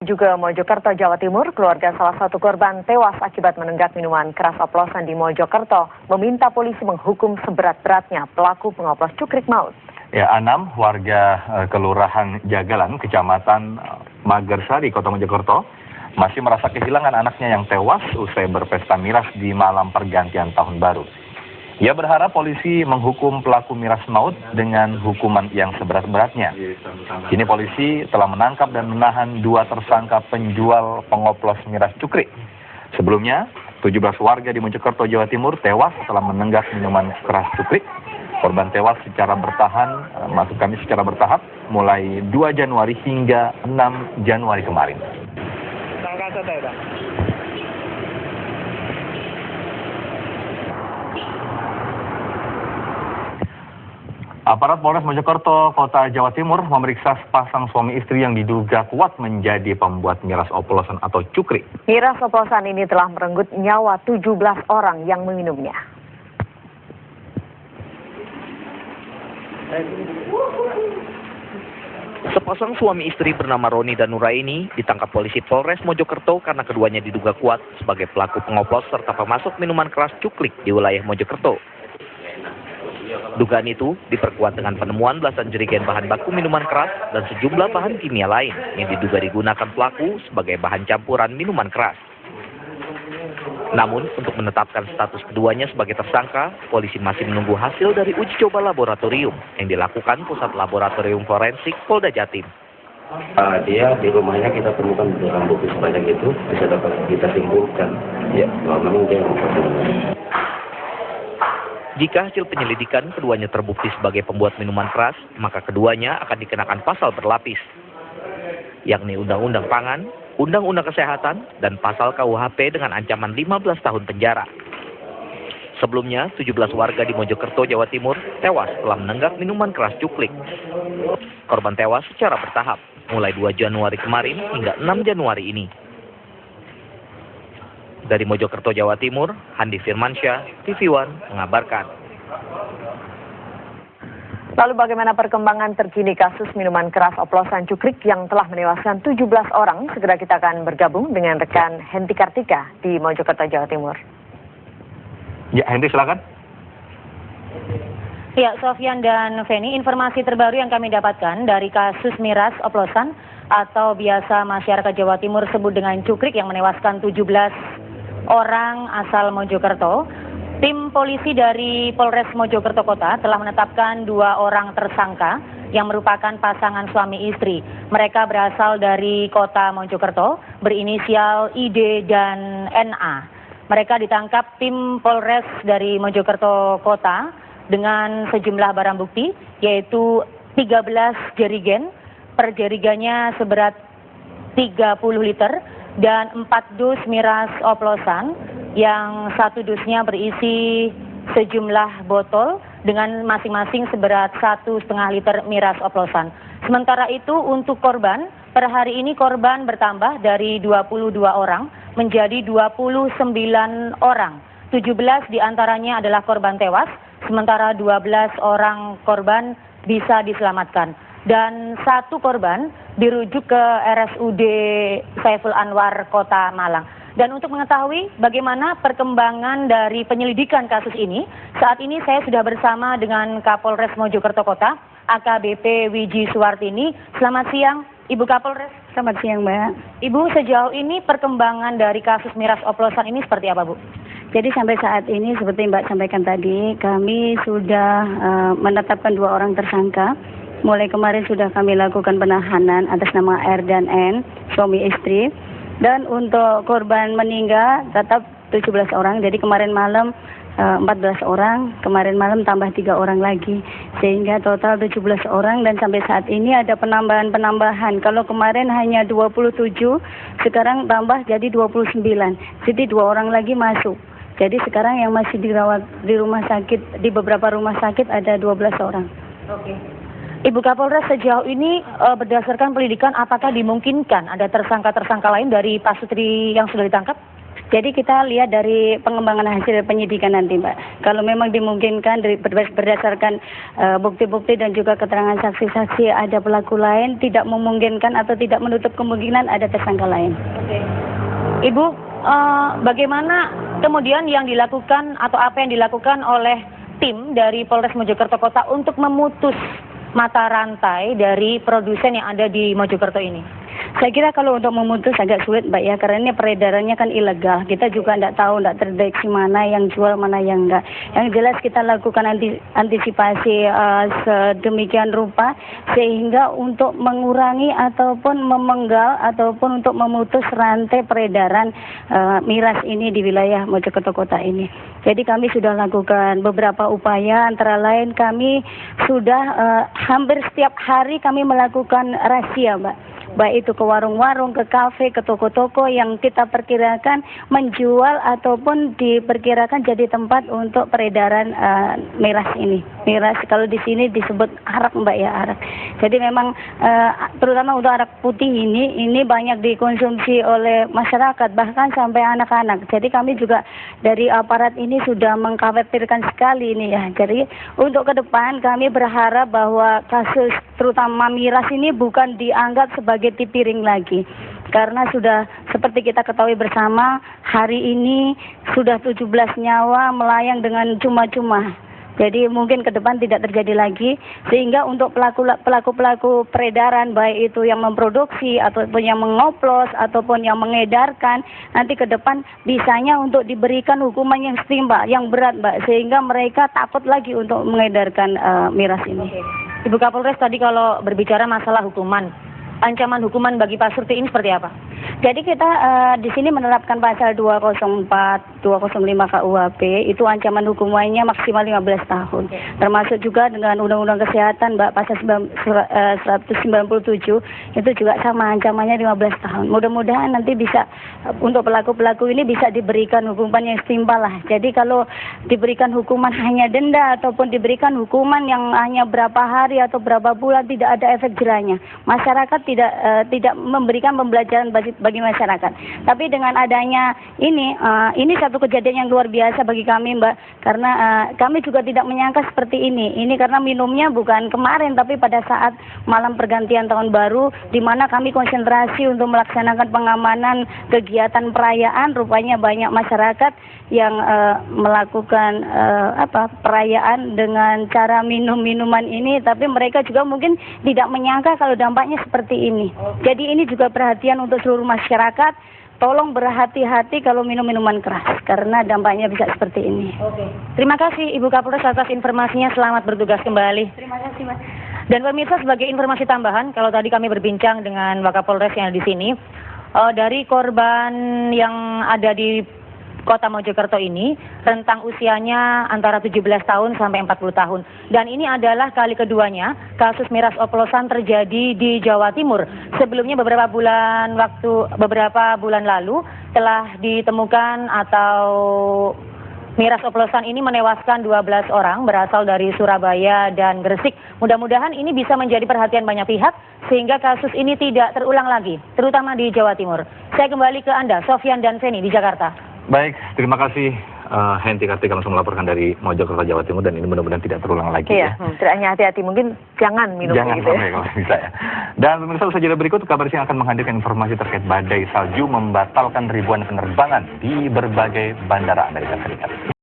Juga Mojokerto, Jawa Timur, keluarga salah satu korban tewas akibat menenggak minuman keras oplosan di Mojokerto meminta polisi menghukum seberat-beratnya pelaku pengoplos cukrik maut. Ya, 6 warga Kelurahan Jagalan, Kecamatan Magersari, Kota Mojokerto, masih merasa kehilangan anaknya yang tewas usai berpesta miras di malam pergantian tahun baru. Ia berharap polisi menghukum pelaku miras maut dengan hukuman yang seberat-beratnya. Kini polisi telah menangkap dan menahan 2 tersangka penjual pengoplos miras cukrik. Sebelumnya, 17 warga di Mojokerto, Jawa Timur tewas setelah menenggak minuman keras cukrik. Korban tewas secara bertahap, mulai 2 Januari hingga 6 Januari kemarin. Aparat Polres Mojokerto, Kota Jawa Timur, memeriksa sepasang suami istri yang diduga kuat menjadi pembuat miras oplosan atau cukrik. Miras oplosan ini telah merenggut nyawa 17 orang yang meminumnya. Sepasang suami istri bernama Roni dan Nuraini ditangkap polisi Polres Mojokerto karena keduanya diduga kuat sebagai pelaku pengoplos serta pemasok minuman keras cukrik di wilayah Mojokerto. Dugaan itu diperkuat dengan penemuan belasan jerigen bahan baku minuman keras dan sejumlah bahan kimia lain yang diduga digunakan pelaku sebagai bahan campuran minuman keras. Namun, untuk menetapkan status keduanya sebagai tersangka, polisi masih menunggu hasil dari uji coba laboratorium yang dilakukan Pusat Laboratorium Forensik Polda Jatim. Dia di rumahnya kita temukan barang bukti sebanyak itu, bisa dapat kita simpulkan bahwa memang dia membuat. Jika hasil penyelidikan keduanya terbukti sebagai pembuat minuman keras, maka keduanya akan dikenakan pasal berlapis, yakni Undang-Undang Pangan, Undang-Undang Kesehatan, dan pasal KUHP dengan ancaman 15 tahun penjara. Sebelumnya, 17 warga di Mojokerto, Jawa Timur tewas setelah menenggak minuman keras cukrik. Korban tewas secara bertahap, mulai 2 Januari kemarin hingga 6 Januari ini. Dari Mojokerto, Jawa Timur, Handi Firmansyah, TV One mengabarkan. Lalu bagaimana perkembangan terkini kasus minuman keras oplosan cukrik yang telah menewaskan 17 orang? Segera kita akan bergabung dengan rekan Hendy Kartika di Mojokerto, Jawa Timur. Ya, Hendy silakan. Ya, Sofyan dan Feni, informasi terbaru yang kami dapatkan dari kasus miras oplosan atau biasa masyarakat Jawa Timur sebut dengan cukrik yang menewaskan 17 orang asal Mojokerto. Tim polisi dari Polres Mojokerto Kota telah menetapkan 2 orang tersangka yang merupakan pasangan suami istri. Mereka berasal dari kota Mojokerto, berinisial ID dan NA. Mereka ditangkap tim Polres dari Mojokerto Kota dengan sejumlah barang bukti, yaitu 13 jerigen, per jerigannya seberat 30 liter, dan 4 dus miras oplosan, yang 1 dusnya berisi sejumlah botol dengan masing-masing seberat 1,5 liter miras oplosan. Sementara itu untuk korban, per hari ini korban bertambah dari 22 orang menjadi 29 orang. 17 diantaranya adalah korban tewas, sementara 12 orang korban bisa diselamatkan. Dan 1 korban dirujuk ke RSUD Saiful Anwar, Kota Malang. Dan untuk mengetahui bagaimana perkembangan dari penyelidikan kasus ini, saat ini saya sudah bersama dengan Kapolres Mojokerto Kota, AKBP Wiji Suwartini. Selamat siang, Ibu Kapolres. Selamat siang, Mbak. Ibu, sejauh ini perkembangan dari kasus miras oplosan ini seperti apa, Bu? Jadi sampai saat ini seperti Mbak sampaikan tadi, kami sudah menetapkan 2 orang tersangka. Mulai kemarin sudah kami lakukan penahanan atas nama R dan N, suami istri. Dan untuk korban meninggal tetap 17 orang. Jadi kemarin malam 14 orang, kemarin malam tambah 3 orang lagi. Sehingga total 17 orang dan sampai saat ini ada penambahan. Kalau kemarin hanya 27, sekarang tambah jadi 29. Jadi 2 orang lagi masuk. Jadi sekarang yang masih dirawat di rumah sakit, di beberapa rumah sakit ada 12 orang. Oke. Ibu Kapolres, sejauh ini berdasarkan penyelidikan apakah dimungkinkan ada tersangka-tersangka lain dari Pak Sutri yang sudah ditangkap? Jadi kita lihat dari pengembangan hasil penyidikan nanti, Mbak. Kalau memang dimungkinkan berdasarkan bukti-bukti dan juga keterangan saksi-saksi ada pelaku lain, tidak memungkinkan atau tidak menutup kemungkinan ada tersangka lain. Oke. Ibu, bagaimana kemudian yang dilakukan atau apa yang dilakukan oleh tim dari Polres Mojokerto Kota untuk memutus mata rantai dari produsen yang ada di Mojokerto ini? Saya kira kalau untuk memutus agak sulit, Mbak, ya, karena ini peredarannya kan ilegal. Kita juga tidak tahu, tidak terdeteksi mana yang jual, mana yang enggak. Yang jelas kita lakukan antisipasi sedemikian rupa sehingga untuk mengurangi ataupun memenggal ataupun untuk memutus rantai peredaran miras ini di wilayah Mojokerto Kota ini. Jadi kami sudah lakukan beberapa upaya, antara lain kami sudah hampir setiap hari kami melakukan razia, Mbak. Baik itu ke warung-warung, ke kafe, ke toko-toko yang kita perkirakan menjual ataupun diperkirakan jadi tempat untuk peredaran miras ini. Miras kalau di sini disebut arak, Mbak, ya, arak. Jadi memang terutama untuk arak putih ini banyak dikonsumsi oleh masyarakat bahkan sampai anak-anak. Jadi kami juga dari aparat ini sudah mengkhawatirkan sekali ini, ya. Jadi untuk ke depan kami berharap bahwa kasus terutama miras ini bukan dianggap sebagai tipiring lagi, karena sudah seperti kita ketahui bersama, hari ini sudah 17 nyawa melayang dengan cuma-cuma. Jadi mungkin ke depan tidak terjadi lagi, sehingga untuk pelaku peredaran baik itu yang memproduksi ataupun yang mengoplos ataupun yang mengedarkan, nanti ke depan bisanya untuk diberikan hukuman yang setimpal, yang berat, Mbak, sehingga mereka takut lagi untuk mengedarkan miras ini. Ibu Kapolres, tadi kalau berbicara masalah hukuman, ancaman hukuman bagi Pak Surti ini seperti apa? Jadi kita di sini menerapkan pasal 204, 205 KUHP, itu ancaman hukumannya maksimal 15 tahun. Termasuk juga dengan Undang-Undang Kesehatan, Mbak, pasal 197, itu juga sama ancamannya 15 tahun. Mudah-mudahan nanti bisa untuk pelaku-pelaku ini bisa diberikan hukuman yang setimpal lah. Jadi kalau diberikan hukuman hanya denda ataupun diberikan hukuman yang hanya berapa hari atau berapa bulan, tidak ada efek jerahnya. Masyarakat tidak memberikan pembelajaran bagi masyarakat. Tapi dengan adanya ini satu kejadian yang luar biasa bagi kami, Mbak, karena kami juga tidak menyangka seperti ini. Ini karena minumnya bukan kemarin, tapi pada saat malam pergantian tahun baru, di mana kami konsentrasi untuk melaksanakan pengamanan kegiatan perayaan. Rupanya banyak masyarakat yang melakukan perayaan dengan cara minum minuman ini, tapi mereka juga mungkin tidak menyangka kalau dampaknya seperti ini. Jadi ini juga perhatian untuk seluruh masyarakat, tolong berhati-hati kalau minum minuman keras, karena dampaknya bisa seperti ini. Oke. Terima kasih Ibu Kapolres atas informasinya, selamat bertugas kembali. Terima kasih, Mas. Dan pemirsa, sebagai informasi tambahan, kalau tadi kami berbincang dengan Wakapolres yang ada di sini, dari korban yang ada di Kota Mojokerto ini, rentang usianya antara 17 tahun sampai 40 tahun. Dan ini adalah kali keduanya kasus miras oplosan terjadi di Jawa Timur. Sebelumnya beberapa bulan lalu telah ditemukan atau miras oplosan ini menewaskan 12 orang berasal dari Surabaya dan Gresik. Mudah-mudahan ini bisa menjadi perhatian banyak pihak sehingga kasus ini tidak terulang lagi, terutama di Jawa Timur. Saya kembali ke Anda, Sofyan dan Feni di Jakarta. Baik, terima kasih Henti Kartika langsung melaporkan dari Mojokerto, Jawa Timur, dan ini mudah-mudahan tidak terulang lagi. Iya, hanya hati-hati, mungkin jangan minum gitu ya. Jangan kalau bisa ya. Dan pemirsa, usaha jeda berikut Kabar Siang akan menghadirkan informasi terkait badai salju membatalkan ribuan penerbangan di berbagai bandara Amerika Serikat.